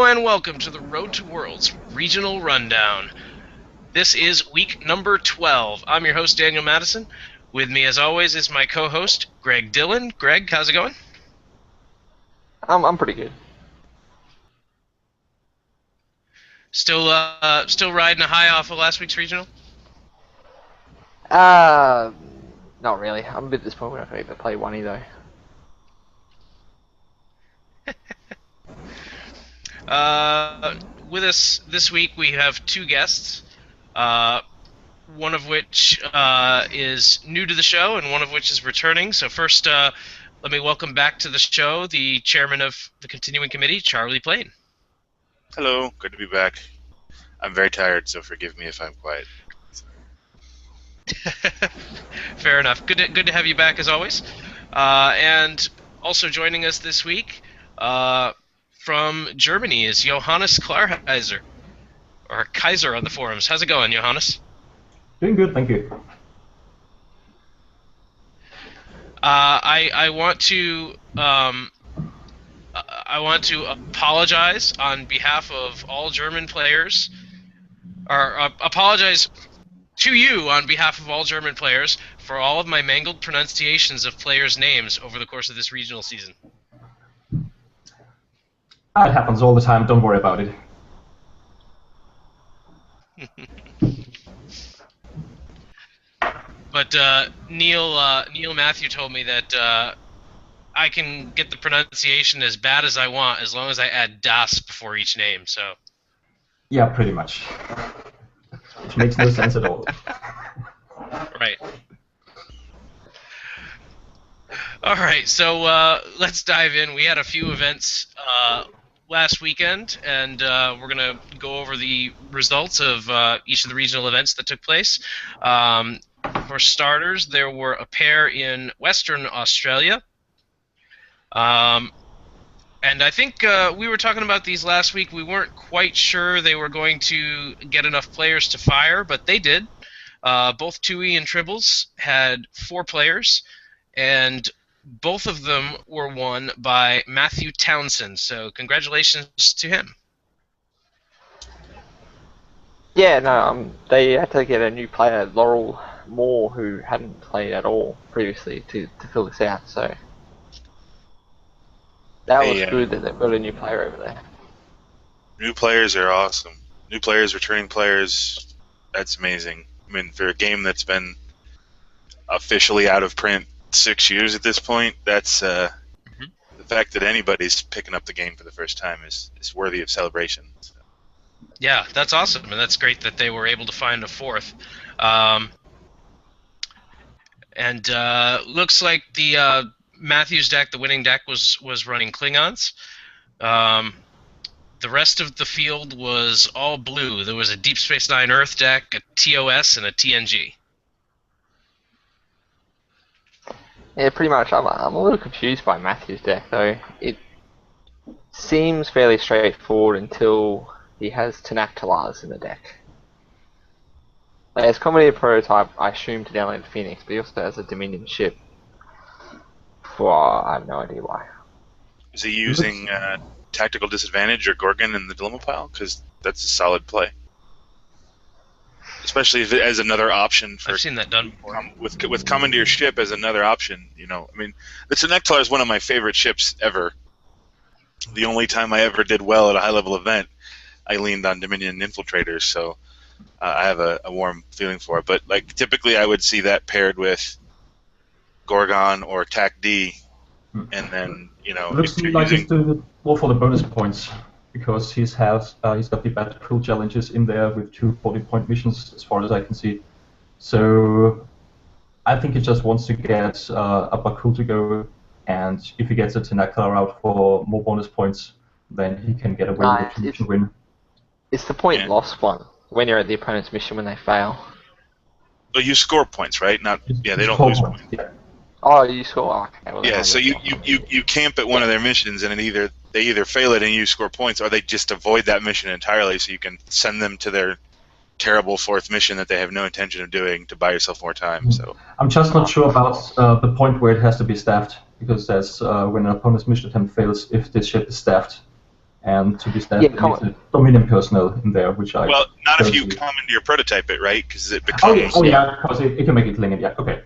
and welcome to the Road to Worlds Regional Rundown. This is week number 12. I'm your host, Daniel Madison. With me, as always, is my co-host, Greg Dillon. Greg, how's it going? I'm pretty good. Still riding a high off of last week's regional? Not really. I'm a bit disappointed I can play one though. With us this week, we have two guests, one of which is new to the show and one of which is returning. So first, let me welcome back to the show the chairman of the continuing committee, Charlie Plaine. Hello, good to be back. I'm very tired, so forgive me if I'm quiet. Fair enough. Good to have you back as always. And also joining us this week from Germany is Johannes Klarhauser, or Kaiser on the forums. How's it going, Johannes? Doing good, thank you. I want to apologize on behalf of all German players, or apologize to you on behalf of all German players for all of my mangled pronunciations of players' names over the course of this regional season. It happens all the time, don't worry about it. But Neil Matthew told me that I can get the pronunciation as bad as I want as long as I add das before each name. So. Yeah, pretty much. Which makes no sense at all. Right. All right, so let's dive in. We had a few events last weekend, and we're going to go over the results of each of the regional events that took place. For starters, there were a pair in Western Australia. And I think we were talking about these last week. We weren't quite sure they were going to get enough players to fire, but they did. Both Tui and Tribbles had 4 players, and both of them were won by Matthew Townsend. So congratulations to him. Yeah, no, they had to get a new player, Laurel Moore, who hadn't played at all previously, to fill this out. So that was good that they've got a new player over there. New players are awesome. New players, returning players, that's amazing. I mean, for a game that's been officially out of print 6 years at this point, that's the fact that anybody's picking up the game for the first time is worthy of celebration. So. Yeah, that's awesome, and that's great that they were able to find a 4th. And looks like the Matthews deck, the winning deck, was running Klingons. The rest of the field was all blue. There was a Deep Space Nine Earth deck, a TOS, and a TNG. Yeah, pretty much. I'm a little confused by Matthew's deck, though. It seems fairly straightforward until he has Tenactolars in the deck. As Comedy Prototype, I assume to download the Phoenix, but he also has a Dominion ship. I have no idea why. Is he using Tactical Disadvantage or Gorgon in the Dilemma pile? Because that's a solid play. Especially if it as another option for. I've seen that done before. With Commandeer ship as another option, you know. I mean, the Tenectalar is one of my favorite ships ever. The only time I ever did well at a high-level event, I leaned on Dominion Infiltrators, so I have a warm feeling for it. But like typically, I would see that paired with Gorgon or TAC D, and then looks like he's doing it more for the bonus points because he's got the bad crew challenges in there with 2 40-point missions as far as I can see. So I think he just wants to get upper crew to go, and if he gets a Tenactlar out for more bonus points, then he can get away with a mission win. It's the point loss one when you're at the opponent's mission when they fail. But you score points, right? They don't lose points. Yeah. Oh, you score. Okay, well, yeah, so you camp at one of their missions, and they either fail it and you score points, or they just avoid that mission entirely, so you can send them to their terrible 4th mission that they have no intention of doing to buy yourself more time. So I'm just not sure about the point where it has to be staffed, because that's when an opponent's mission attempt fails if this ship is staffed, and to be Yeah, staffed with the Dominion personnel in there, which I... Well, not if you personally- commandeer prototype it, right? Because it Oh becomes... yeah, of course, it can make it linear, yeah, okay.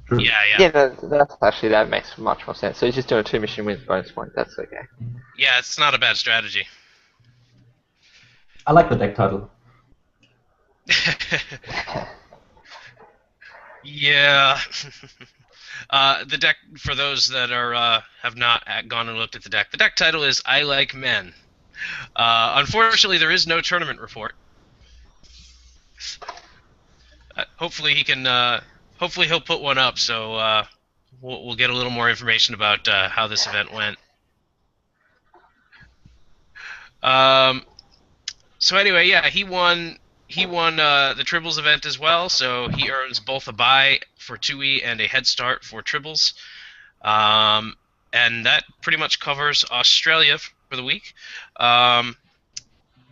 True. Yeah. That makes much more sense. So he's just doing a 2-mission wins bonus point. That's okay. Yeah, it's not a bad strategy. I like the deck title. Yeah. The deck, for those that are have not gone and looked at the deck title is I Like Men. Unfortunately, there is no tournament report. Hopefully he can. Hopefully he'll put one up, so we'll get a little more information about how this event went. So anyway, yeah, he won. He won the Tribbles event as well, so he earns both a bye for 2E and a head start for Tribbles. And that pretty much covers Australia for the week.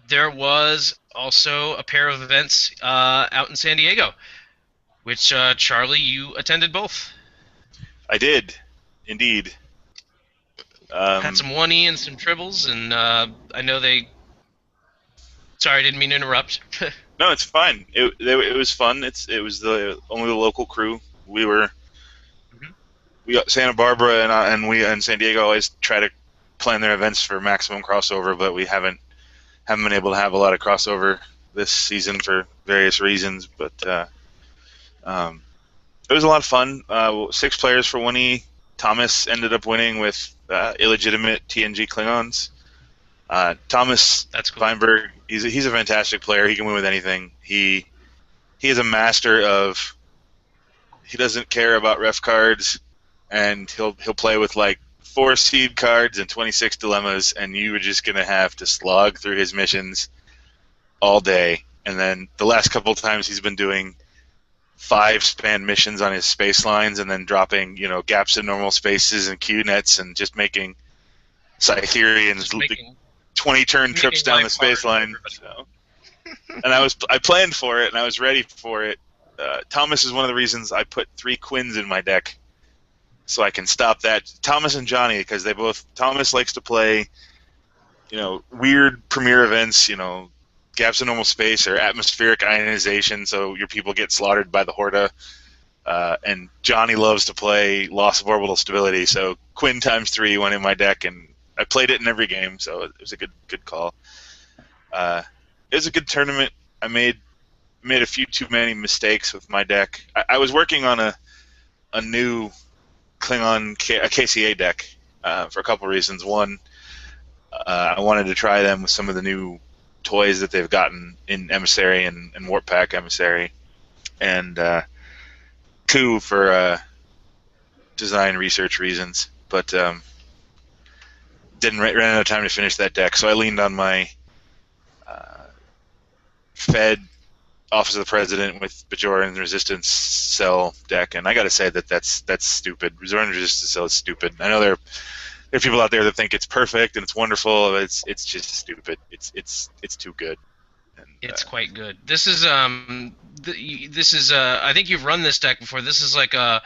There was also a pair of events out in San Diego, which, Charlie, you attended both. I did, indeed. Had some 1E and some Tribbles, and I know they... Sorry, I didn't mean to interrupt. No, it's fine. It was fun. It was only the local crew. We got Santa Barbara and we in San Diego always try to plan their events for maximum crossover, but we haven't been able to have a lot of crossover this season for various reasons. But it was a lot of fun. 6 players for 1E. Thomas ended up winning with illegitimate TNG Klingons. Thomas That's cool. Feinberg, he's a fantastic player. He can win with anything. He is a master of. He doesn't care about ref cards, and he'll play with like 4 seed cards and 26 dilemmas, and you are just gonna have to slog through his missions all day. And then the last couple of times he's been doing 5-span missions on his space lines, and then dropping gaps in normal spaces and Q nets, and just making Cytherians 20-turn trips down the space line. So. And I planned for it, and I was ready for it. Thomas is one of the reasons I put 3 Quins in my deck, so I can stop that. Thomas and Johnny, because Thomas likes to play, weird premier events, gaps in normal space or atmospheric ionization, so your people get slaughtered by the Horda. And Johnny loves to play loss of orbital stability, so Quinn ×3 went in my deck, and I played it in every game, so it was a good call. It was a good tournament. I made a few too many mistakes with my deck. I was working on a new Klingon a KCA deck for a couple reasons. One, I wanted to try them with some of the new toys that they've gotten in Emissary and Warp Pack Emissary, and 2, for design research reasons. But ran out of time to finish that deck, so I leaned on my Fed Office of the President with Bajoran Resistance Cell deck, and I got to say that's stupid. Bajoran Resistance Cell is stupid. I know there are people out there that think it's perfect and it's wonderful. But it's just stupid. It's too good. And, it's quite good. This is I think you've run this deck before. This is like a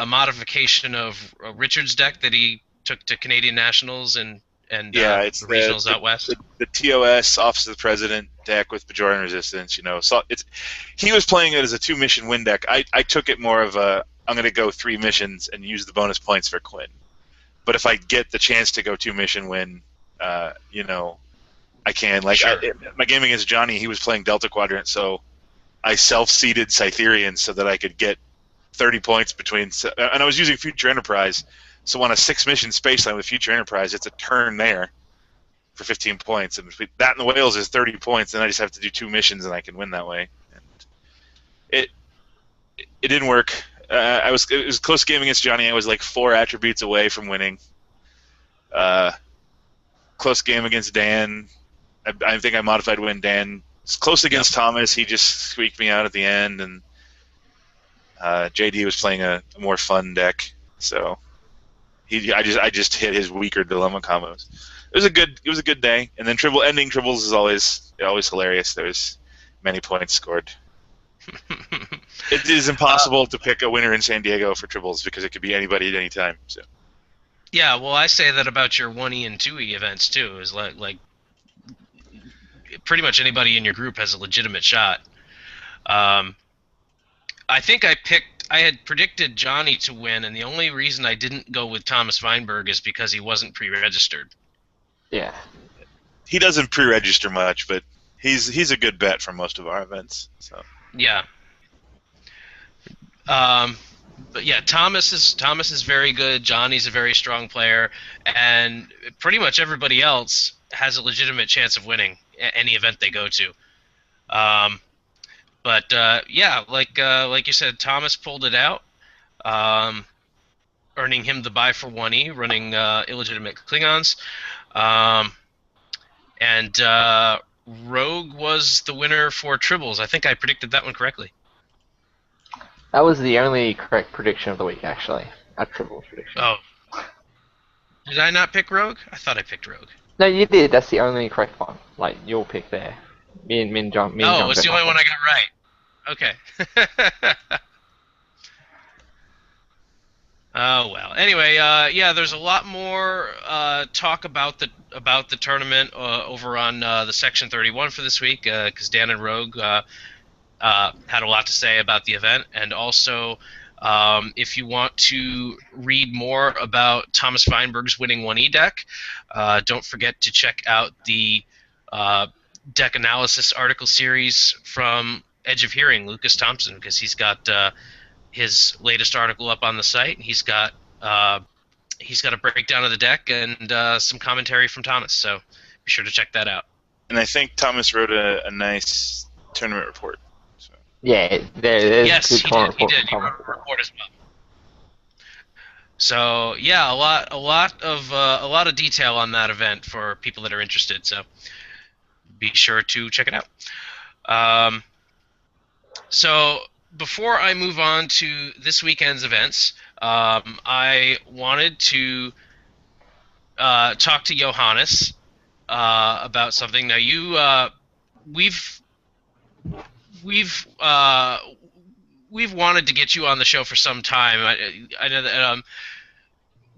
modification of Richard's deck that he took to Canadian Nationals and it's regionals out west. The TOS Office of the President deck with Bajoran Resistance. So he was playing it as a 2-mission win deck. I took it more of a I'm going to go 3 missions and use the bonus points for Quinn. But if I get the chance to go 2-mission win, I can. Sure. My game against Johnny, he was playing Delta Quadrant, so I self-seeded Cytherians so that I could get 30 points between. And I was using Future Enterprise. So on a 6-mission space line with Future Enterprise, it's a turn there for 15 points. And between that and the Whales is 30 points, and I just have to do 2 missions, and I can win that way. And it didn't work. It was a close game against Johnny. I was like 4 attributes away from winning. Close game against Dan. I think I modified win. Dan was close against Thomas. He just squeaked me out at the end, and JD was playing a more fun deck, so. I just hit his weaker dilemma combos. It was a good day, and then ending Tribbles is always hilarious. There's many points scored. It is impossible to pick a winner in San Diego for Tribbles because it could be anybody at any time. So Yeah, well, I say that about your 1E and 2E events too. Is like pretty much anybody in your group has a legitimate shot. Um, I think I had predicted Johnny to win, and the only reason I didn't go with Thomas Feinberg is because he wasn't pre-registered. Yeah. He doesn't pre-register much, but he's a good bet for most of our events. So Yeah. But yeah, Thomas is very good. Johnny's a very strong player, and pretty much everybody else has a legitimate chance of winning any event they go to. Um, but yeah, like you said, Thomas pulled it out, um, earning him the buy for 1E, running illegitimate Klingons, um, and Rogue was the winner for Tribbles. I think I predicted that one correctly. That was the only correct prediction of the week, actually. A triple prediction. Oh, did I not pick Rogue? I thought I picked Rogue. No, you did. That's the only correct one. Like, your pick there. Me and John. Oh, it's the only one I got right. Okay. Oh well. Anyway, yeah, there's a lot more talk about the tournament over on the Section 31 for this week because Dan and Rogue had a lot to say about the event, and also if you want to read more about Thomas Feinberg's winning 1E deck, don't forget to check out the deck analysis article series from Edge of Hearing, Lucas Thompson, because he's got his latest article up on the site. He's got a breakdown of the deck and some commentary from Thomas, so be sure to check that out. And I think Thomas wrote a nice tournament report. So. Yeah, there's yes, good he comment did. He report did. from He wrote Thomas. a report as well. So yeah, a lot of detail on that event for people that are interested. So be sure to check it out. So before I move on to this weekend's events, I wanted to talk to Johannes about something. Now we've wanted to get you on the show for some time. I know that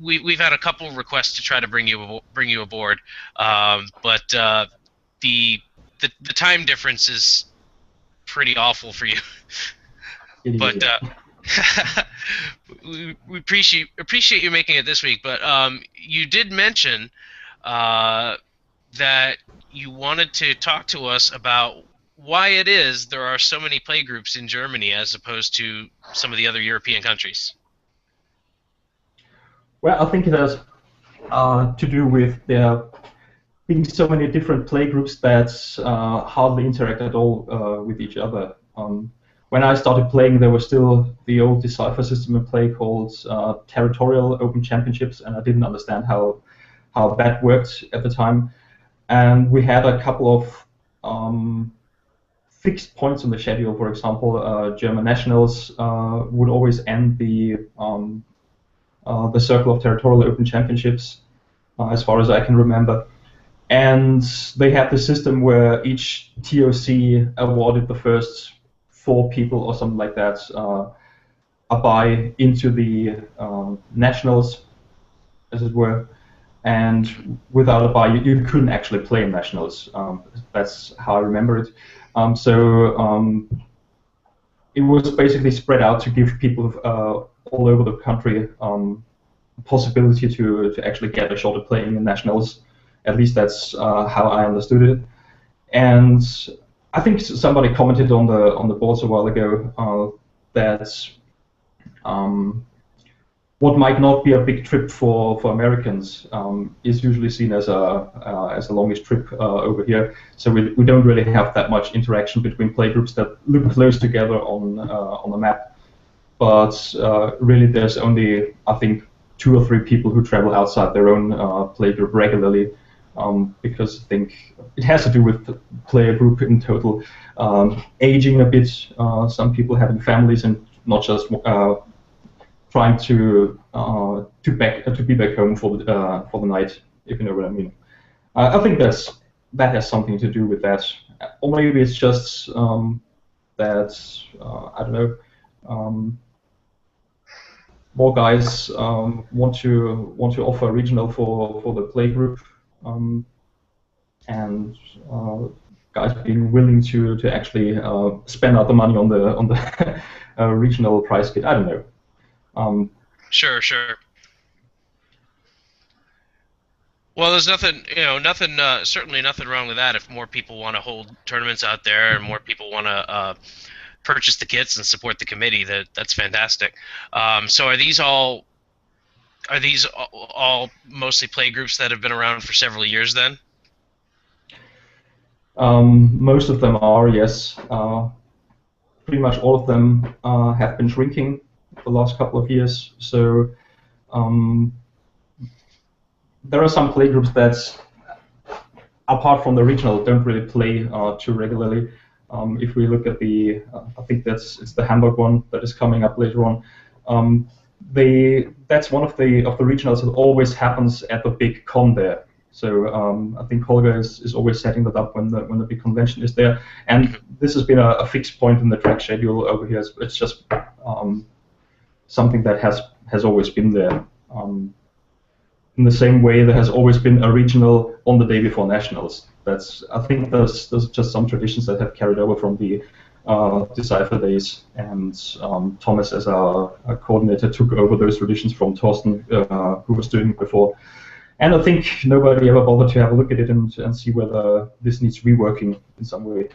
we've had a couple of requests to try to bring you aboard, but the time difference is pretty awful for you. But we appreciate you making it this week. But you did mention that you wanted to talk to us about why it is there are so many play groups in Germany as opposed to some of the other European countries. Well, I think it has to do with there being so many different play groups that hardly interact at all with each other. When I started playing, there was still the old Decipher system in play called Territorial Open Championships, and I didn't understand how that worked at the time. And we had a couple of fixed points on the schedule. For example, German nationals would always end the Circle of Territorial Open Championships, as far as I can remember. And they had the system where each TOC awarded the first 4 people or something like that a buy into the nationals, as it were. And without a buy, you couldn't actually play in nationals. That's how I remember it. It was basically spread out to give people all over the country possibility to actually get a shot at playing in nationals. At least that's how I understood it. And I think somebody commented on the boards a while ago that what might not be a big trip for Americans is usually seen as a longish trip over here. So we don't really have that much interaction between playgroups that look close together on the map. But really, there's only, I think, 2 or 3 people who travel outside their own playgroup regularly, because I think it has to do with the player group in total aging a bit. Some people having families and not just trying to be back home for the night, if you know what I mean. I think that has something to do with that, or maybe it's just that I don't know. more guys want to offer a regional for the play group, and guys being willing to actually spend out the money on the regional prize kit. I don't know. Sure. Well, there's nothing, certainly nothing wrong with that. If more people want to hold tournaments out there and more people want to purchase the kits and support the committee, that's fantastic. So are these all mostly play groups that have been around for several years then? Most of them are, yes. Pretty much all of them have been shrinking the last couple of years. So there are some play groups that, apart from the regional, don't really play too regularly. If we look at the, I think it's the Hamburg one that is coming up later on. That's one of the regionals that always happens at the big con there. So I think Holger is always setting that up when the big convention is there, and this has been a fixed point in the track schedule over here. It's just something that has always been there. In the same way, there has always been a regional on the day before nationals. I think there's just some traditions that have carried over from the Decipher days, and Thomas, as our coordinator, took over those traditions from Thorsten, who was doing it before. And I think nobody ever bothered to have a look at it and see whether this needs reworking in some way.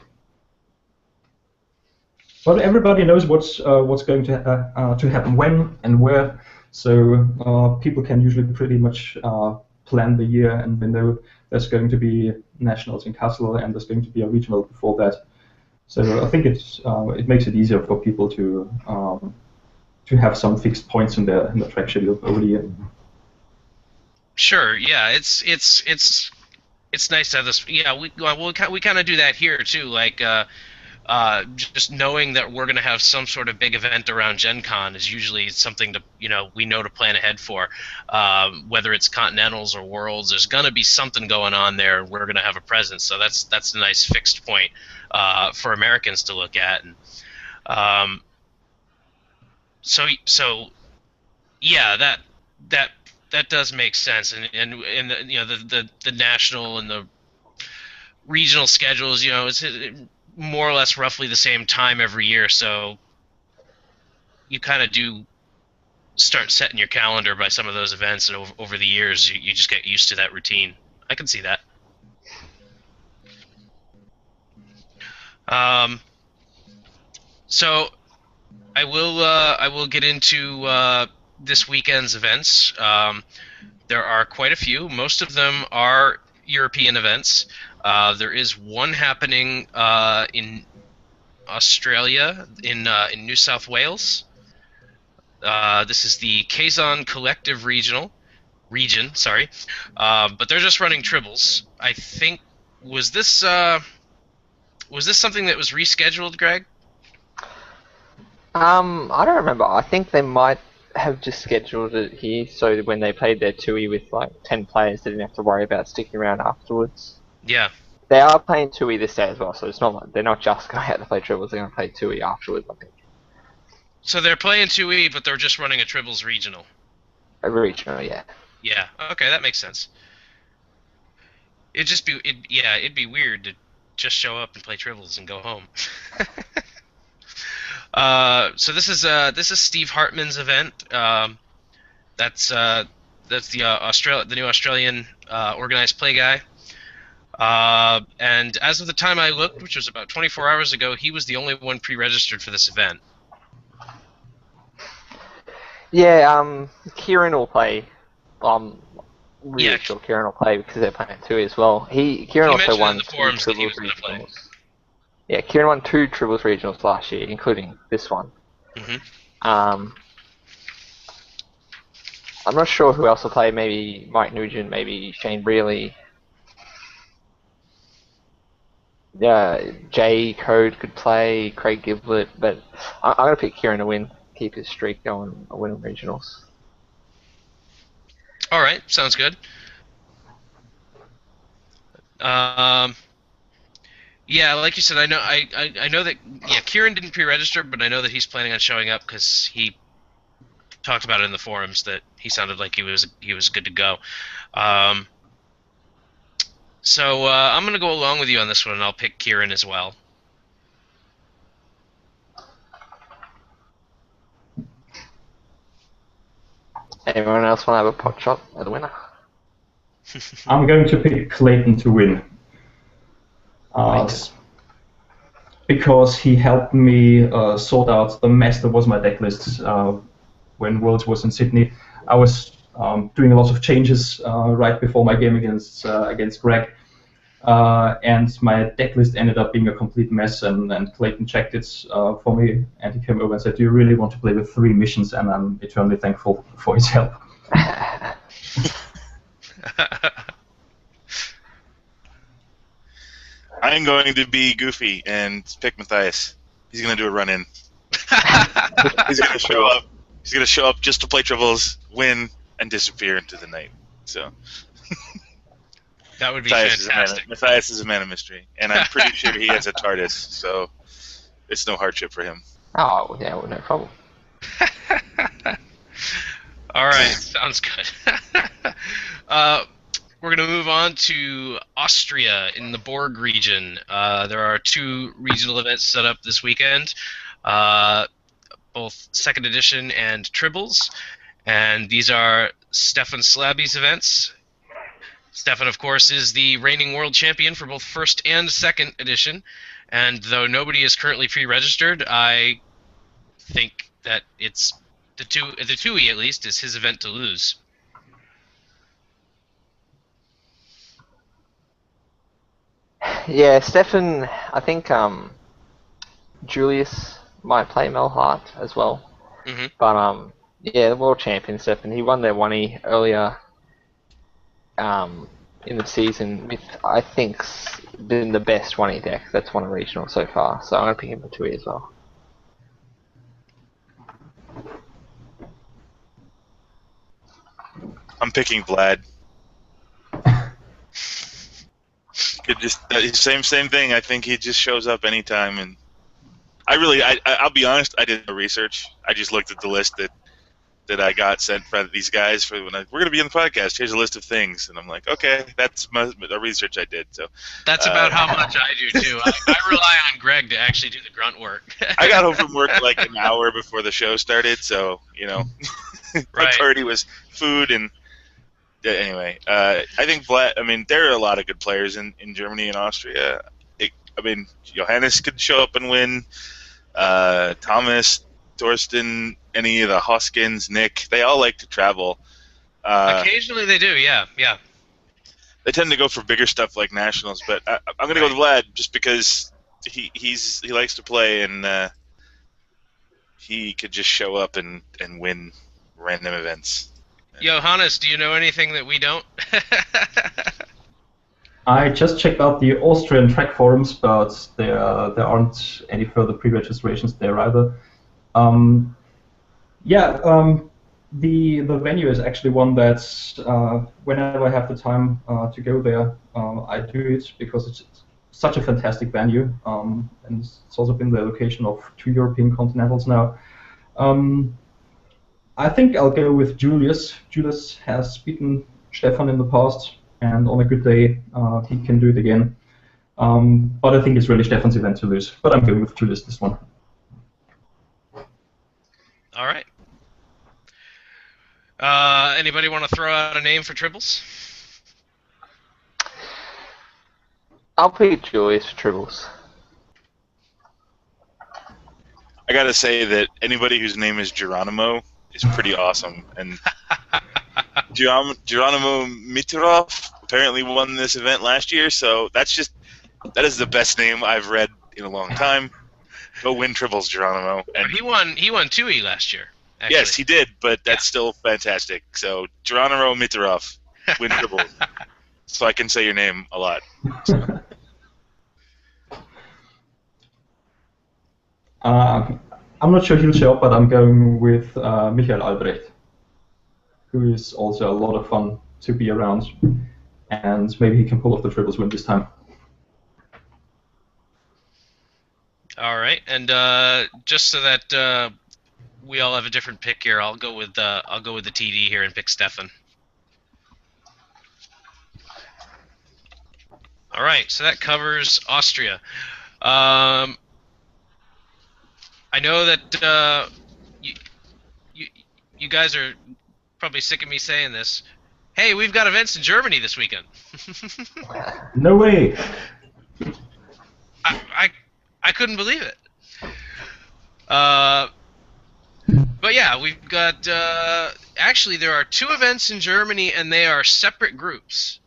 But everybody knows what's going to happen when and where, so people can usually pretty much plan the year, and they know there's going to be nationals in Kassel and there's going to be a regional before that. So I think it makes it easier for people to have some fixed points in the track schedule over the year. Sure. Yeah. It's nice to have this. Yeah. We kind of do that here too. Like just knowing that we're going to have some sort of big event around Gen Con is usually something to we know to plan ahead for. Whether it's Continentals or Worlds, there's going to be something going on there. We're going to have a presence. So that's a nice fixed point for Americans to look at. And so yeah, that does make sense, and the national and the regional schedules, it's more or less roughly the same time every year, so you kind of do start setting your calendar by some of those events, and over the years you just get used to that routine. I can see that. So I will get into this weekend's events. There are quite a few. Most of them are European events. There is one happening in Australia, in New South Wales. This is the Kazan Collective region. But they're just running tribbles. I think was this something that was rescheduled, Greg? I don't remember. I think they might have just scheduled it here so that when they played their 2E with like 10 players, they didn't have to worry about sticking around afterwards. Yeah. They are playing 2E this day as well, so it's not like they're not just going out to play triples, they're going to play 2E afterwards, I think. So they're playing 2E, but they're just running a triples regional. A regional, yeah. Yeah, okay, that makes sense. It'd be weird to just show up and play triples and go home. So this is Steve Hartman's event. That's the new Australian organized play guy. And as of the time I looked, which was about 24 hours ago, he was the only one pre-registered for this event. Yeah, Kieran will play. Really sure Kieran will play because they're playing 2E as well. Kieran also won 2 triples regionals. Yeah, Kieran won 2 triples regionals last year, including this one. Mm-hmm. I'm not sure who else will play. Maybe Mike Nugent, maybe Shane Brearley. Yeah, Jay Code could play, Craig Giblett, but I'm going to pick Kieran to win, keep his streak going, win on regionals. All right, sounds good. Yeah, like you said, I know that Kieran didn't pre-register, but I know that he's planning on showing up because he talked about it in the forums that he sounded like he was good to go. So I'm going to go along with you on this one, and I'll pick Kieran as well. Anyone else want to have a pot shot at the winner? I'm going to pick Clayton to win. Because he helped me sort out the mess that was my deck list when Worlds was in Sydney. I was doing a lot of changes right before my game against Greg, and my deck list ended up being a complete mess. And Clayton checked it for me, and he came over and said, "Do you really want to play with 3 missions?" And I'm eternally thankful for his help. I'm going to be goofy and pick Matthias. He's going to do a run-in. He's going to show up. He's going to show up just to play triples, win, and disappear into the night. So that would be fantastic. Matthias is a man of mystery, and I'm pretty sure he has a TARDIS, so it's no hardship for him. Oh, yeah, well, no problem. All right, sounds good. We're going to move on to Austria in the Borg region. There are 2 regional events set up this weekend, both 2nd edition and triples, and these are Stefan Slabby's events. Stefan, of course, is the reigning world champion for both 1st and 2nd edition, and though nobody is currently pre-registered, I think that it's the 2E at least is his event to lose. Yeah, Stefan, I think Julius might play Melhart as well. Mm-hmm. But yeah, the world champion Stefan, he won their 1E earlier in the season with, I think, been the best 1E deck that's won a regional so far. So I'm going to pick him for 2E as well. I'm picking Vlad. Could just same thing. I think he just shows up anytime, and I'll be honest. I did no research. I just looked at the list that I got sent from these guys for when we're going to be in the podcast. Here's a list of things, and I'm like, okay, that's the research I did. So that's about how much I do too. I rely on Greg to actually do the grunt work. I got home from work like an hour before the show started, so my priority was food and. Anyway, I think Vlad. I mean, there are a lot of good players in Germany and Austria. Johannes could show up and win. Thomas, Torsten, any of the Hoskins, Nick, they all like to travel. Occasionally they do, yeah. They tend to go for bigger stuff like nationals, but I'm going to go with Vlad just because he likes to play and he could just show up and win random events. Johannes, do you know anything that we don't? I just checked out the Austrian track forums, but there aren't any further pre-registrations there either. The venue is actually one that whenever I have the time to go there, I do it because it's such a fantastic venue, and it's also been the location of 2 European Continentals now. I think I'll go with Julius. Julius has beaten Stefan in the past, and on a good day, he can do it again. But I think it's really Stefan's event to lose. But I'm going with Julius this one. All right. Anybody want to throw out a name for triples? I'll pick Julius for triples. I gotta say that anybody whose name is Geronimo is pretty awesome, and Geronimo Mitrov apparently won this event last year, so that is the best name I've read in a long time. Go win triples, Geronimo. And he won 2E last year. Actually. Yes, he did, but that's still fantastic. So Geronimo Mitrov, win triples, so I can say your name a lot. I'm not sure he'll show up, but I'm going with Michael Albrecht, who is also a lot of fun to be around, and maybe he can pull off the triples win this time. All right, and just so that we all have a different pick here. I'll go with the TD here and pick Stefan. All right, so that covers Austria. I know that you guys are probably sick of me saying this. Hey, we've got events in Germany this weekend. No way. I couldn't believe it. But yeah, we've got actually there are 2 events in Germany and they are separate groups.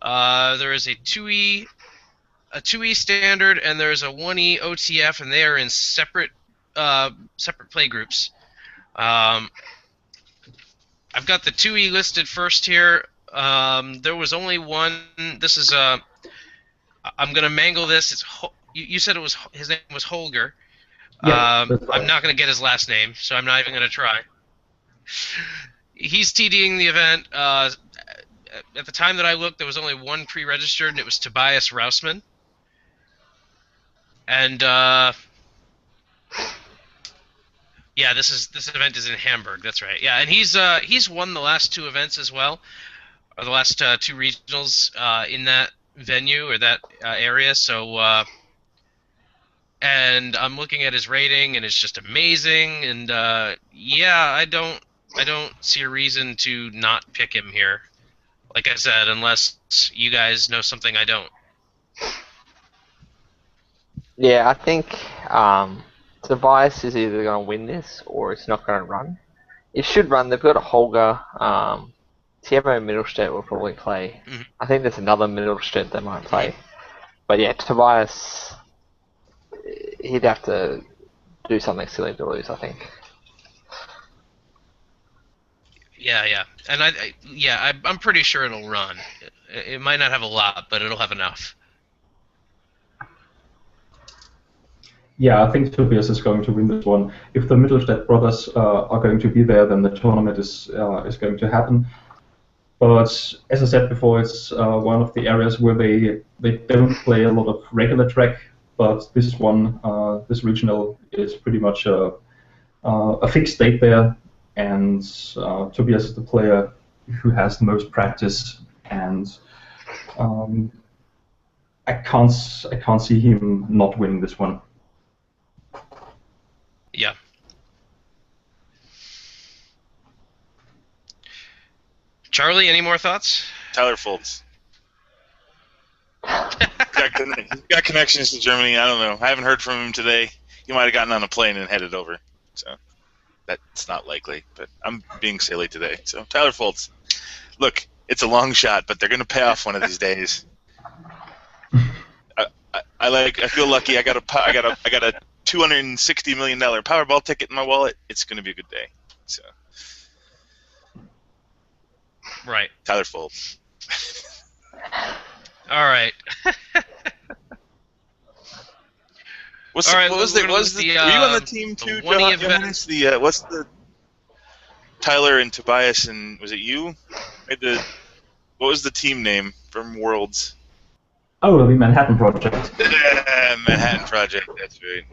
There is a 2E standard and there's a 1E OTF, and they are in separate play groups. I've got the 2E listed first here. There was only one. This is I'm gonna mangle this. It's you said it was his name was Holger. Yeah, I'm not gonna get his last name, so I'm not even gonna try. He's TDing the event. At the time that I looked, there was only one pre-registered, and it was Tobias Rausman. And yeah, this event is in Hamburg. That's right. Yeah, and he's won the last 2 events as well, or the last 2 regionals in that venue or that area. So, and I'm looking at his rating, and it's just amazing. And yeah, I don't see a reason to not pick him here. Like I said, unless you guys know something I don't. Yeah, I think Tobias is either going to win this or it's not going to run. It should run. They've got a Holger. Tiemo Mittelstedt will probably play. Mm-hmm. I think there's another Mittelstedt they might play. But yeah, Tobias, he'd have to do something silly to lose, I think. Yeah, and I'm pretty sure it'll run. It might not have a lot, but it'll have enough. Yeah, I think Tobias is going to win this one. If the Mittelstedt brothers are going to be there, then the tournament is going to happen. But as I said before, it's one of the areas where they don't play a lot of regular track. But this one, this regional, is pretty much a fixed date there, and Tobias is the player who has the most practice, and I can't see him not winning this one. Yeah. Charlie, any more thoughts? Tyler Foltz. He's got connections to Germany. I don't know. I haven't heard from him today. He might have gotten on a plane and headed over. So that's not likely. But I'm being silly today. So Tyler Foltz. Look, it's a long shot, but they're going to pay off one of these days. I feel lucky. I got a $260 million Powerball ticket in my wallet. It's going to be a good day. So. Right. Tyler Foltz. All right. Were you on the team too, Johannes? What's the Tyler and Tobias and was it you? What was the team name from Worlds? Oh, the Manhattan Project. Manhattan Project. That's right.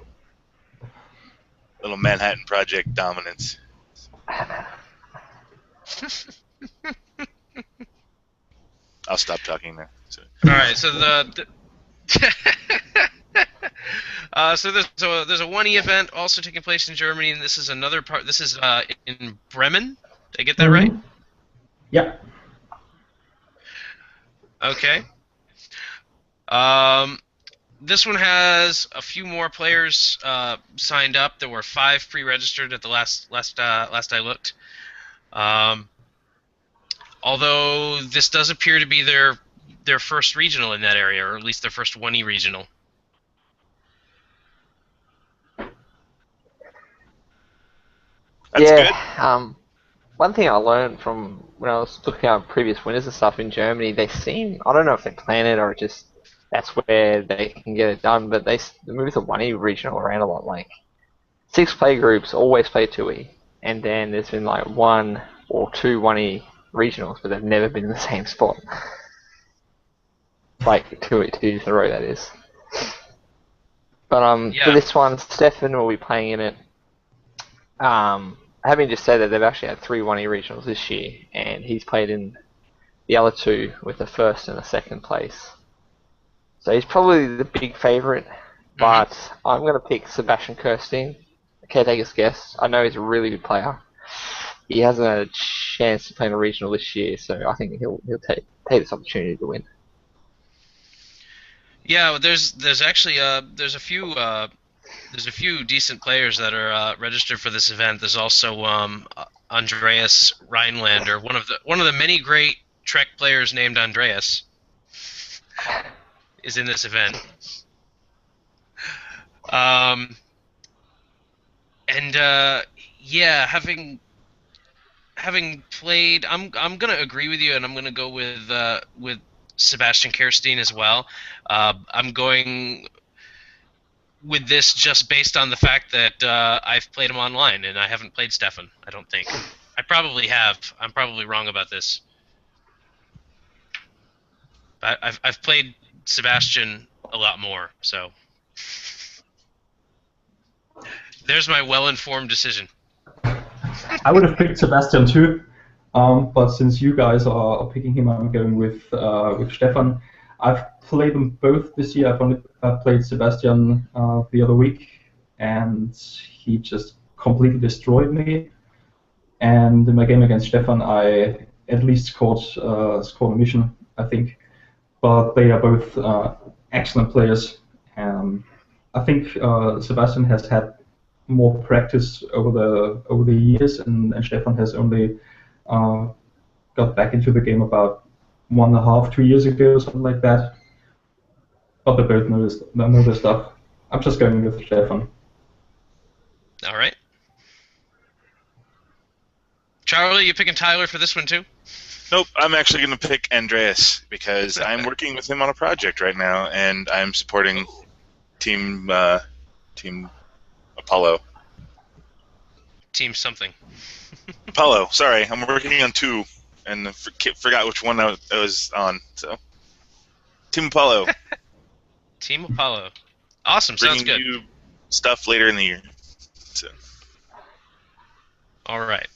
Little Manhattan Project dominance. I'll stop talking now. So. All right, so so there's a 1E event also taking place in Germany, and this is another part. This is in Bremen. Did I get that right? Yeah. Okay. This one has a few more players signed up. There were 5 pre-registered at the last I looked. Although this does appear to be their first regional in that area, or at least their first 1E regional. That's good. One thing I learned from when I was looking at previous winners and stuff in Germany, they seem, I don't know if they plan it or just that's where they can get it done, but they move the 1E regional around a lot. Like 6 play groups always play 2E, and then there's been like 1 or 2 1E regionals, but they've never been in the same spot. Like 2 years in a row, that is. But for this one, Stefan will be playing in it. having just said that, they've actually had 3 1E regionals this year, and he's played in the other 2 with the first and the second place. So he's probably the big favourite, but I'm going to pick Sebastian Kirstein, caretaker's guess. I know he's a really good player. He hasn't had a chance to play in a regional this year, so I think he'll take this opportunity to win. Yeah, there's actually there's a few decent players that are registered for this event. There's also Andreas Rhinelander, one of the many great Trek players named Andreas, is in this event. Yeah, having played, I'm gonna agree with you, and I'm gonna go with Sebastian Kirstein as well. I'm going with this just based on the fact that I've played him online, and I haven't played Stefan, I don't think. I probably have. I'm probably wrong about this. But I've played Sebastian a lot more, so there's my well-informed decision. I would have picked Sebastian too, but since you guys are picking him, I'm going with Stefan. I've played them both this year. I've only played Sebastian the other week, and he just completely destroyed me. And in my game against Stefan, I at least scored a mission, I think. But they are both excellent players. I think Sebastian has had more practice over the years, and Stefan has only got back into the game about 1.5, 2 years ago, something like that. But they both know their stuff. I'm just going with Stefan. All right. Charlie, you picking Tyler for this one too? Nope, I'm actually going to pick Andreas because I'm working with him on a project right now, and I'm supporting Team Apollo. Team something. Apollo, sorry, I'm working on 2, and forgot which one I was on. So, Team Apollo. Team Apollo. Awesome, Bringing sounds good. you stuff later in the year. So. All right.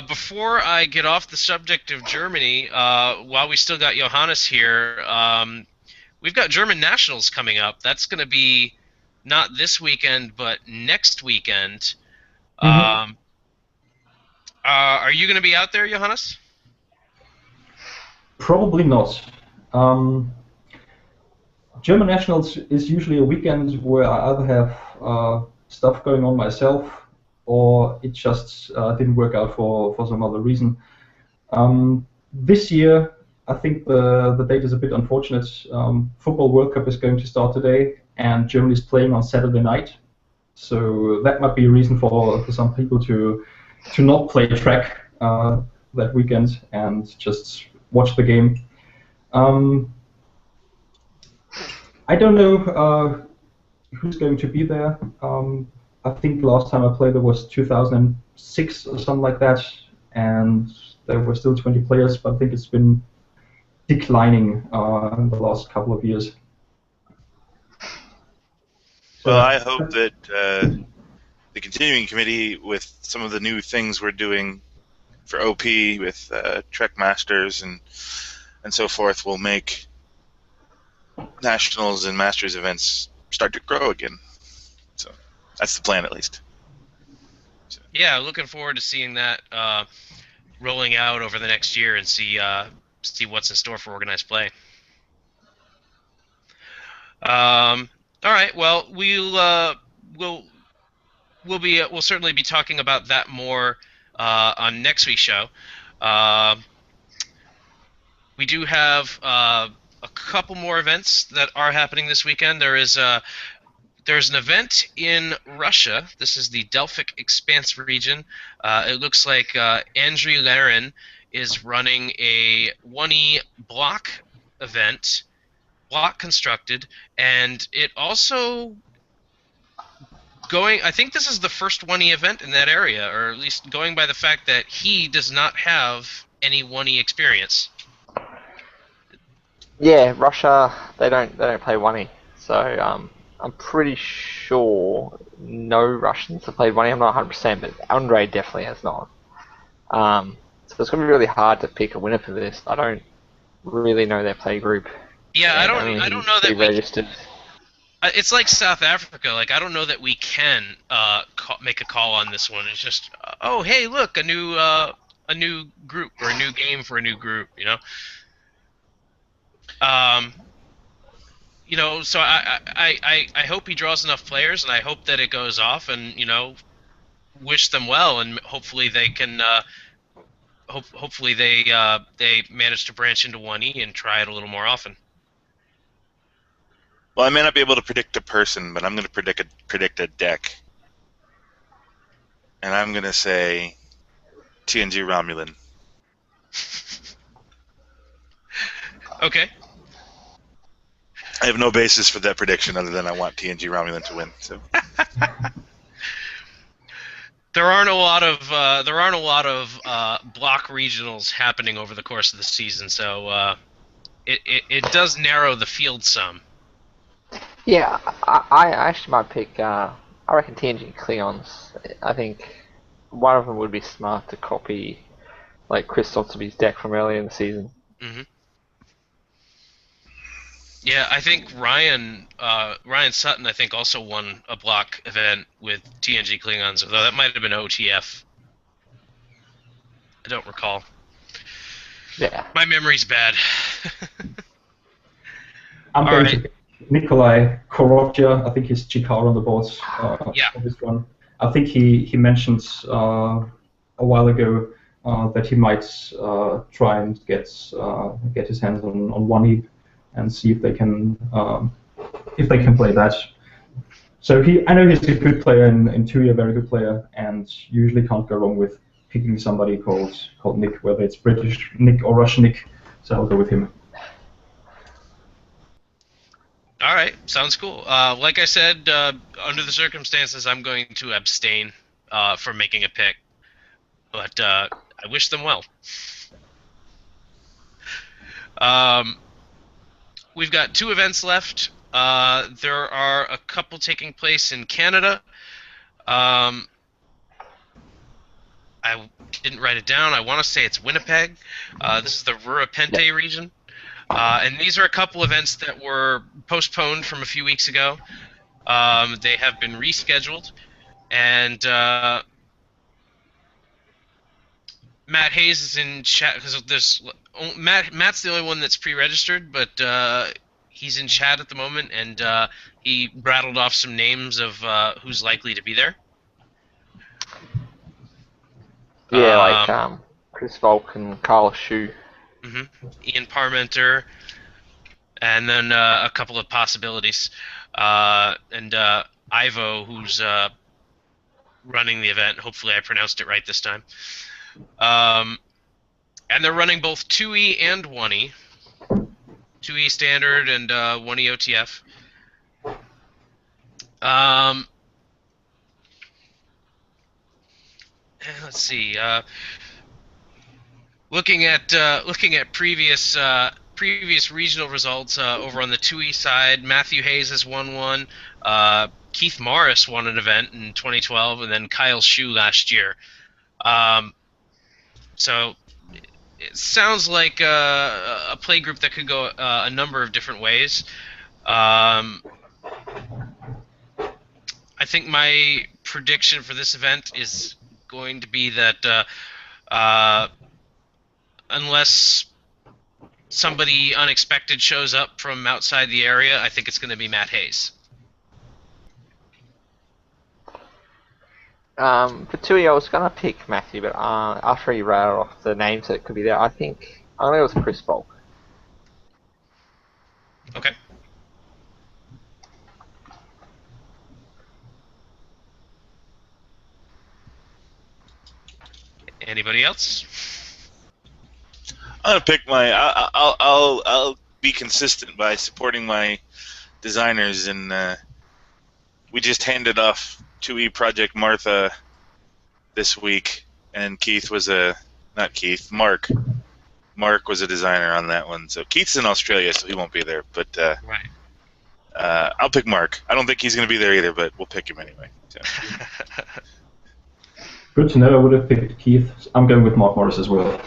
Before I get off the subject of Germany, while we still got Johannes here, we've got German Nationals coming up. That's going to be not this weekend, but next weekend. Mm-hmm. Are you going to be out there, Johannes? Probably not. German Nationals is usually a weekend where I either have stuff going on myself, or it just didn't work out for some other reason. This year, I think the date is a bit unfortunate. Football World Cup is going to start today, and Germany is playing on Saturday night. So that might be a reason for some people to not play track that weekend and just watch the game. I don't know who's going to be there. I think last time I played it was 2006 or something like that, and there were still 20 players, but I think it's been declining in the last couple of years. Well, I hope that the continuing committee, with some of the new things we're doing for OP with Trek Masters and so forth, will make Nationals and Masters events start to grow again. So that's the plan, at least. So. Yeah, looking forward to seeing that rolling out over the next year and see what's in store for organized play. All right. Well, we'll certainly be talking about that more on next week's show. We do have a couple more events that are happening this weekend. There's an event in Russia. This is the Delphic Expanse region. It looks like Andrew Laren is running a 1E block event, block constructed, and it also I think this is the first 1E event in that area, or at least going by the fact that he does not have any 1E experience. Yeah, Russia, they don't play 1E, so I'm pretty sure no Russians have played 1E. I'm not 100%, but Andre definitely has not. So it's going to be really hard to pick a winner for this. I don't really know their play group. Yeah, I don't know that we registered. It's like South Africa. Like, I don't know that we can make a call on this one. It's just, oh, hey, look, a new group or a new game for a new group. So I hope he draws enough players, and I hope that it goes off, and wish them well, and hopefully they can. Hopefully they manage to branch into 1E and try it a little more often. Well, I may not be able to predict a person, but I'm going to predict a deck, and I'm going to say TNG Romulan. Okay. I have no basis for that prediction other than I want TNG Romulan to win. So. There aren't a lot of block regionals happening over the course of the season, so it does narrow the field some. Yeah, I actually might pick. I reckon TNG Klingons. I think one of them would be smart to copy, like Chris Sotzeby's deck from earlier in the season. Mm-hmm. Yeah, I think Ryan Sutton, I think, also won a block event with TNG Klingons, although that might have been OTF. I don't recall. Yeah. My memory's bad. I'm going to Nikolai Korotja. I think he's Chikar on the board. Yeah. For this one. I think he mentioned a while ago that he might try and get his hands on 1E and see if they can play that. So I know he's a good player in 2E, a very good player, and usually can't go wrong with picking somebody called Nick, whether it's British Nick or Russian Nick. So I'll go with him. All right, sounds cool. Like I said, under the circumstances, I'm going to abstain from making a pick, but I wish them well. We've got 2 events left. There are a couple taking place in Canada. I didn't write it down. I want to say it's Winnipeg. This is the Rurapente region. And these are a couple events that were postponed from a few weeks ago. They have been rescheduled. And Matt Hayes is in chat because Matt's the only one that's pre-registered, but he's in chat at the moment, and he rattled off some names of who's likely to be there. Yeah, like Chris Volk and Carl Shu. Mm-hmm. Ian Parmenter, and then a couple of possibilities, and Ivo, who's running the event. Hopefully, I pronounced it right this time. And they're running both 2E and 1E. 2E standard and 1E OTF. Let's see. Looking at previous regional results over on the 2E side, Matthew Hayes has won one. Keith Morris won an event in 2012, and then Kyle Shu last year. So it sounds like a play group that could go a number of different ways. I think my prediction for this event is going to be that unless somebody unexpected shows up from outside the area, I think it's going to be Matt Hayes. For 2E, I was going to pick Matthew, but after he rattled off the names that could be there, I think it was Chris Volk. Okay. Anybody else? I'm gonna pick my. I'll be consistent by supporting my designers, and we just handed off 2E Project Martha this week, and Keith was Mark was a designer on that one. So Keith's in Australia, so he won't be there. But right. I'll pick Mark. I don't think he's going to be there either, but we'll pick him anyway. So. Good to know. I would have picked Keith. I'm going with Mark Morris as well.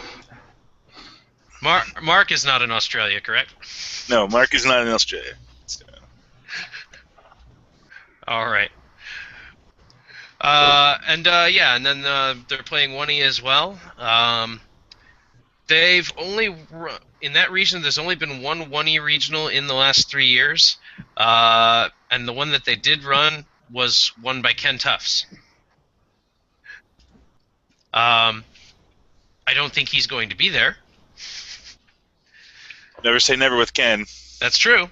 Mark is not in Australia, correct? No, Mark is not in Australia. So. All right. And then they're playing 1E as well. They've only in that region. There's only been one 1E regional in the last 3 years, and the one that they did run was won by Ken Tufts. I don't think he's going to be there. Never say never with Ken. That's true.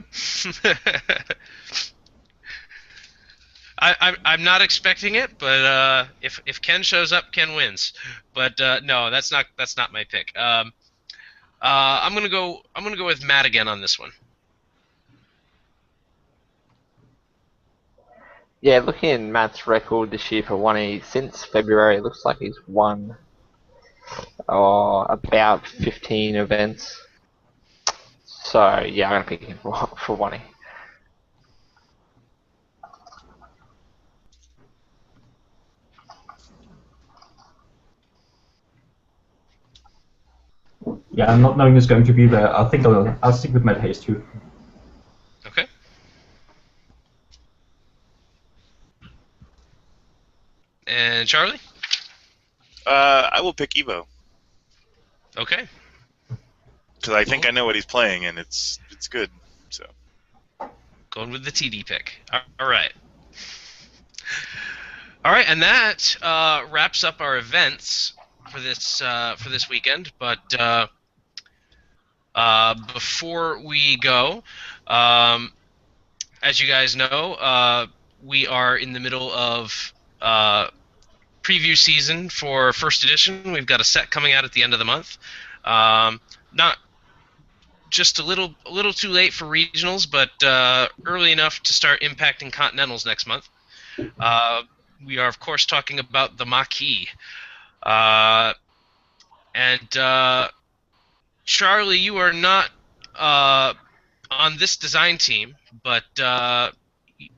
I'm not expecting it, but if Ken shows up, Ken wins. But no, that's not my pick. I'm gonna go with Matt again on this one. Yeah, looking at Matt's record this year for 1E since February, it looks like he's won about 15 events. So yeah, I'm gonna pick him for 1E. Yeah, not knowing who's going to be there, I think I'll stick with Matt Hayes too. Okay. And Charlie? I will pick Evo. Okay. Because I think I know what he's playing, and it's good. So. Going with the TD pick. All right. All right, and that wraps up our events for this weekend. But before we go, as you guys know, we are in the middle of preview season for first edition. We've got a set coming out at the end of the month. Not just a little too late for regionals, but early enough to start impacting continentals next month. We are, of course, talking about the Maquis. And Charlie, you are not on this design team, but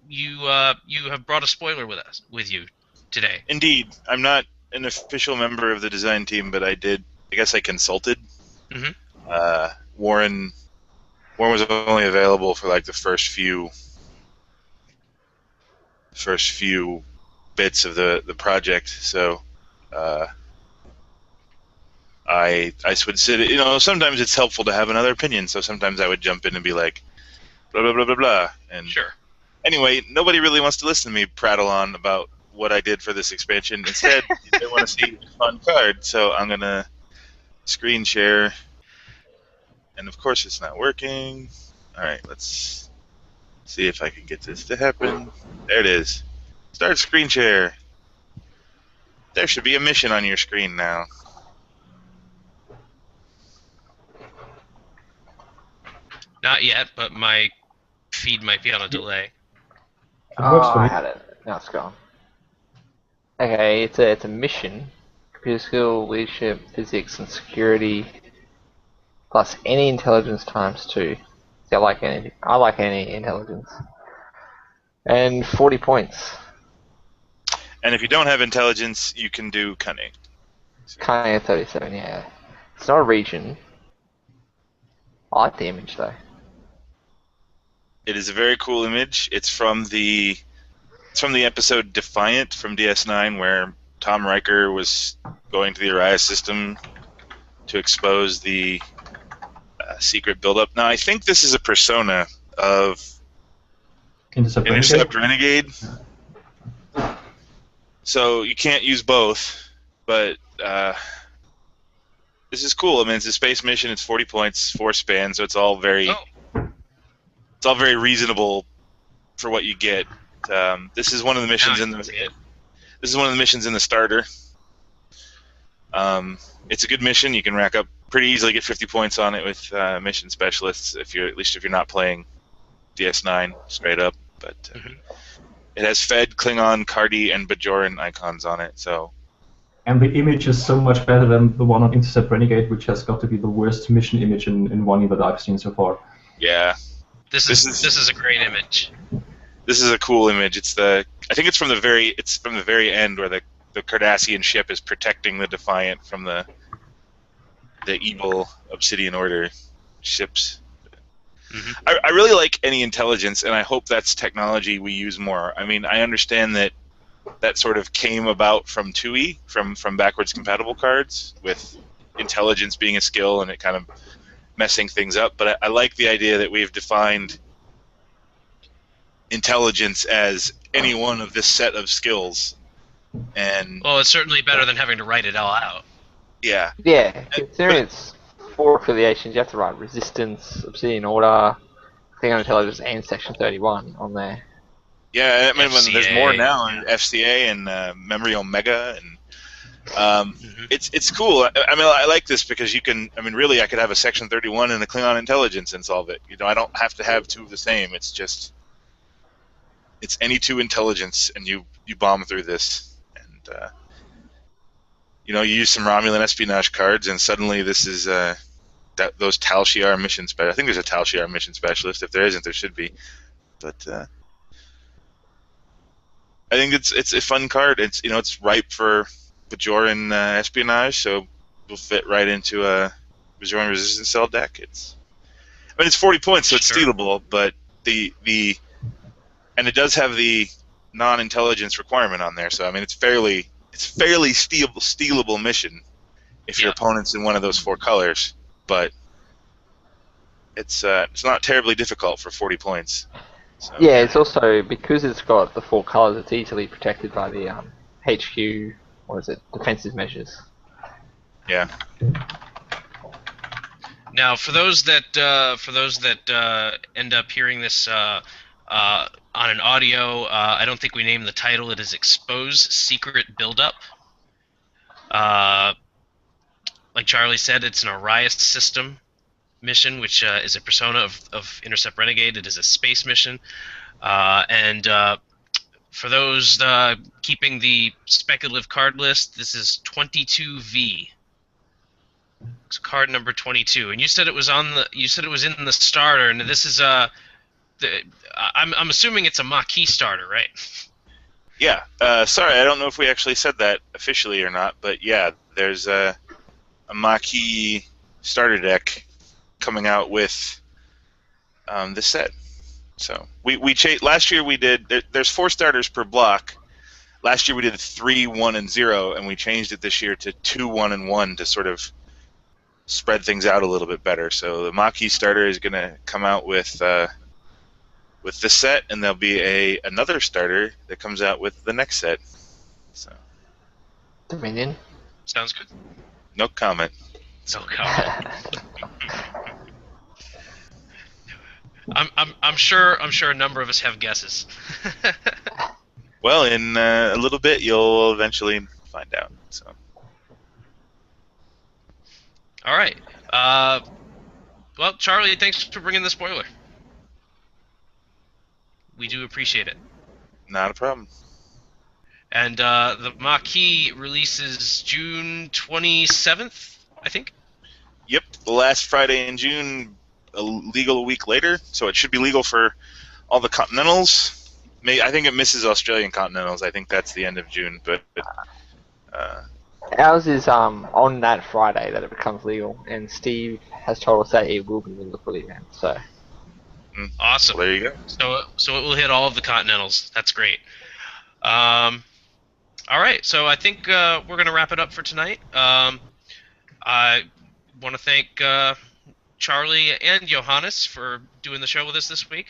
you have brought a spoiler with you today. Indeed, I'm not an official member of the design team, but I guess I consulted. Mm-hmm. Warren was only available for like the first few bits of the project, so I would sit. Sometimes it's helpful to have another opinion, so sometimes I would jump in and be like, blah blah blah blah blah. And sure. Anyway, nobody really wants to listen to me prattle on about what I did for this expansion. Instead, they want to see a fun card, so I'm gonna screen share. And of course it's not working. Alright, let's see if I can get this to happen. There it is. Start screen share. There should be a mission on your screen now. Not yet, but my feed might be on a delay. I had it. Now it's gone. Okay, it's a mission. Computer skill, leadership, physics, and security. Plus any intelligence times 2. See, I like any intelligence. And 40 points. And if you don't have intelligence, you can do cunning. Cunning at 37, yeah. It's not a region. I like the image though. It is a very cool image. It's from the episode Defiant from DS9, where Tom Riker was going to the Arias system to expose the secret buildup. Now, I think this is a persona of Intercept Renegade. So you can't use both, but this is cool. I mean, it's a space mission. It's 40 points, 4 spans, so it's all very reasonable for what you get. This is one of the missions This is one of the missions in the starter. It's a good mission. You can rack up pretty easily, get 50 points on it with mission specialists, at least if you're not playing DS9 straight up. But it has Fed, Klingon, Cardi, and Bajoran icons on it. So. And the image is so much better than the one on Intercept Renegade, which has got to be the worst mission image in 1E that I've seen so far. Yeah. This is a great image. This is a cool image. I think it's from the very end where the Cardassian ship is protecting the Defiant from the evil Obsidian Order ships. Mm-hmm. I really like any intelligence, and I hope that's technology we use more. I mean, I understand that sort of came about from TUI, from backwards compatible cards, with intelligence being a skill and it kind of messing things up. But I like the idea that we've defined intelligence as any one of this set of skills. And well, it's certainly better than having to write it all out. Yeah. Yeah, considering it's 4 affiliations, you have to write Resistance, Obsidian Order, Klingon Intelligence, and Section 31 on there. Yeah, I mean, there's more now, and FCA and Memory Omega, and it's cool. I mean, I like this because you can. I mean, really, I could have a Section 31 and a Klingon Intelligence and solve it. You know, I don't have to have 2 of the same. It's just any 2 intelligence, and you bomb through this. And you know, you use some Romulan espionage cards, and suddenly this is those Tal Shiar mission special. I think there's a Tal Shiar mission specialist. If there isn't, there should be. But I think it's a fun card. It's ripe for Bajoran espionage, so will fit right into a Bajoran resistance cell deck. It's 40 points, so it's stealable, but and it does have the non-intelligence requirement on there. So I mean, it's fairly stealable mission if your opponent's in one of those 4 colors, but it's not terribly difficult for 40 points. So. Yeah, it's also, because it's got the 4 colors, it's easily protected by the HQ, defensive measures. Yeah. Now, for those that end up hearing this on an audio, I don't think we named the title. It is Expose Secret Buildup. Like Charlie said, it's an Arias system mission, which is a persona of Intercept Renegade. It is a space mission. And for those keeping the speculative card list, this is 22V. It's card number 22. And you said it was in the starter, and this is I'm assuming it's a Maquis starter, right? Yeah. Sorry, I don't know if we actually said that officially or not, but yeah, there's a Maquis starter deck coming out with this set. So we last year we did. There's 4 starters per block. Last year we did 3, 1, and 0, and we changed it this year to 2, 1, and 1 to sort of spread things out a little bit better. So the Maquis starter is going to come out with this set, and there'll be another starter that comes out with the next set. So Dominion. Sounds good. No comment. No comment. I'm sure a number of us have guesses. Well, in a little bit, you'll eventually find out. So. All right. Well, Charlie, thanks for bringing the spoiler. We do appreciate it. Not a problem. And the Maquis releases June 27th, I think? Yep, the last Friday in June, legal a week later, so it should be legal for all the Continentals. I think it misses Australian Continentals. I think that's the end of June, but ours is on that Friday that it becomes legal, and Steve has told us that it will be legal for the event. So awesome. Well, there you go. So it will hit all of the Continentals. That's great. All right, so I think we're going to wrap it up for tonight. I want to thank Charlie and Johannes for doing the show with us this week.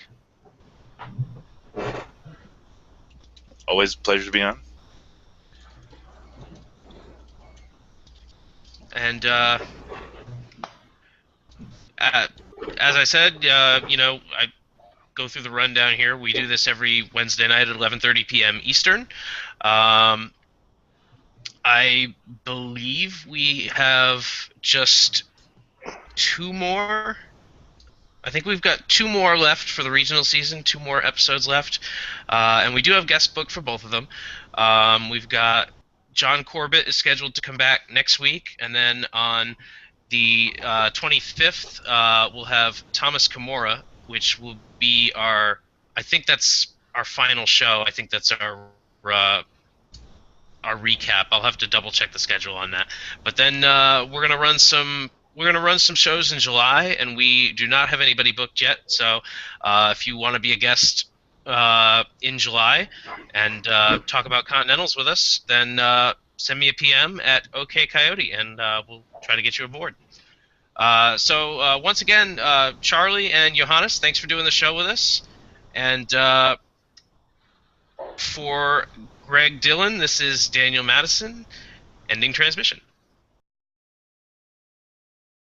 Always a pleasure to be on. And as I said, I go through the rundown here. We do this every Wednesday night at 11:30 p.m. Eastern. I believe we have just 2 more. I think we've got 2 more left for the regional season, 2 more episodes left. And we do have guests booked for both of them. We've got John Corbett is scheduled to come back next week, and then on the 25th, we'll have Thomas Kimura which will be I think that's our final show. I think that's our recap. I'll have to double check the schedule on that. But then we're gonna run some shows in July, and we do not have anybody booked yet. So if you want to be a guest in July and talk about Continentals with us, then send me a PM at OK Coyote, and we'll try to get you aboard. So once again, Charlie and Johannes, thanks for doing the show with us. And for Greg Dillon, this is Daniel Madison, ending transmission.